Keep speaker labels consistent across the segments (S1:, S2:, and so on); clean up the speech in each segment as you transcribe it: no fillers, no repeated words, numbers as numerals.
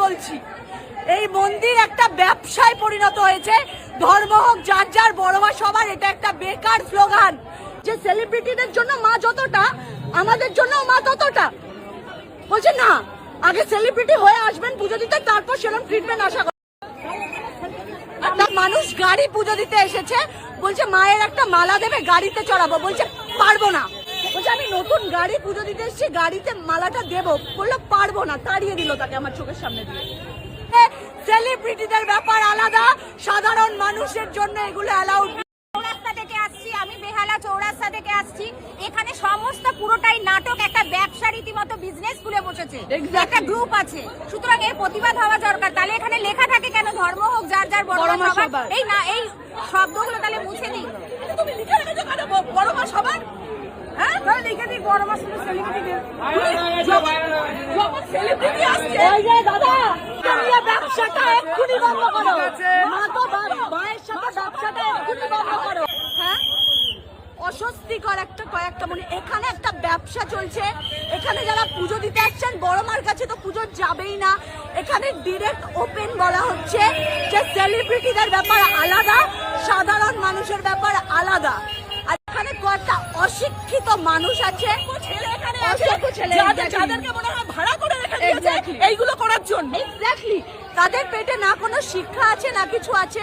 S1: বলছি, এই মন্দির একটা ব্যবসায় পরিণত হয়েছে। ধর্ম হোক যার যার, বড় মা সবার, এটা একটা বেকার স্লোগান। যে সেলিব্রিটিদের জন্য মা যতটা, আমাদের জন্য মা ততটা। বলছে না, আগে সেলিব্রিটি হয়ে আসবেন পুজো দিতে, তারপর সেরকম ট্রিটমেন্ট আশা করেন। মানুষ গাড়ি পুজো দিতে এসেছে, বলছে মায়ের একটা মালা দেবে, গাড়িতে চড়াবো। বলছে পারবো না। বলছে আমি নতুন গাড়ি পুজো দিতে এসেছি, গাড়িতে মালাটা দেবো। বললো পারবো না, তাড়িয়ে দিল তাকে আমার চোখের সামনে দিয়ে। সেলিব্রিটিদের ব্যাপার আলাদা, সাধারণ মানুষের জন্য এগুলো অ্যালাউড।
S2: চৌরাস্তা থেকে আসছি আমি, বেহালা চৌরাস্তা থেকে আসছি। এখানে সমস্ত পুরোটাই নাটক, একটা ব্যবসা রীতিমতো বিজনেস খুলে বসেছে, একটা গ্রুপ আছে। সুতরাং এর প্রতিবাদ হওয়া দরকার। তাহলে এখানে লেখা থাকে কেন ধর্ম হোক যার যার, বড় মা সবার? এই না, এই শব্দগুলো তাহলে মুছে দিই।
S1: তুমি লিখে রেখেছো কেন বড় মা সবার? হ্যাঁ, তাহলে লিখে দিই বড় মা শুধু সেলিব্রিটিদের। যখন সেলিব্রিটি আসছে, ওই যে দাদা, তুমি ব্যবসাটা এক্ষুনি বন্ধ করো। মা তো মায়ের সাথে ব্যবসাটা এক্ষুনি বন্ধ করো। হ্যাঁ, অস্বস্তিকর একটা কয়েকটা মনে। এখানে একটা ব্যবসা চলছে, এখানে যারা পুজো দিতে আসছেন বড় মার কাছে তো পুজো যাবেই না। এখানে ডিরেক্ট ওপেন বলা হচ্ছে যে সেলিব্রিটিদের ব্যাপার আলাদা, সাধারণ মানুষের ব্যাপার আলাদা। আর এখানে কয়েকটা অশিক্ষিত মানুষ আছে, যাদেরকে মনে হয় ভাড়া করে রেখে দিয়েছে এইগুলো করার জন্য। এক্স্যাক্টলি, তাদের পেটে না কোনো শিক্ষা আছে না কিছু আছে।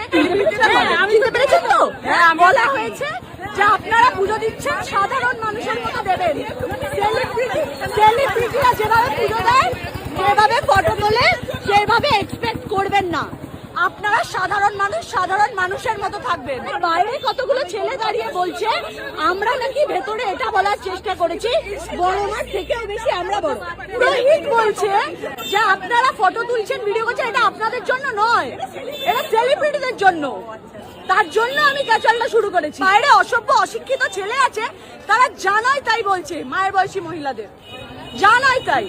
S1: বলা হয়েছে যে আপনারা পুজো দিচ্ছেন, সাধারণ মানুষের মতো দেবেন। সেলিব্রিটিরা যেভাবে পুজো দেয়, যেভাবে ফটো তোলে, সেভাবে এক্সপেক্ট করবেন না। আপনারা সাধারণ মানুষ, সাধারণ মানুষের মতো থাকবেন। বাইরে কতগুলো ছেলে দাঁড়িয়ে বলছে আমরা নাকি ভেতরে এটা বলার চেষ্টা করেছি বড় মার থেকেও বেশি আমরা বড়। পুরোহিত বলছে যে আপনারা ফটো তুলছেন, ভিডিও করছেন, এটা আপনাদের জন্য নয়, এটা সেলিব্রিটিদের জন্য। তার জন্য আমি ক্যাচালটা শুরু করেছি। বাইরে অসভ্য অশিক্ষিত ছেলে আছে, তারা জানাই তাই বলছে মায়ের বয়সী মহিলাদের, জানাই তাই।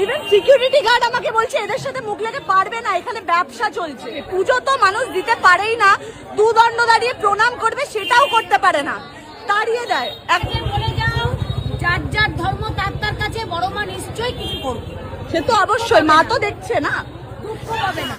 S1: ইভেন সিকিউরিটি গার্ড আমাকে বলছে এদের সাথে মুখ লেগে পারবে না, এখানে ব্যবসা চলছে। পুজো তো মানুষ দিতে পারেই না, দুদণ্ড দাঁড়িয়ে প্রণাম করবে সেটাও করতে পারে না, তাড়িয়ে দেয়।
S2: বলে যাও যার যার ধর্ম তার তার কাছে, বড় মা নিশ্চয়ই কিছু করবে।
S1: সে তো অবশ্যই, মা তো দেখছে না,
S2: দুঃখ পাবে না।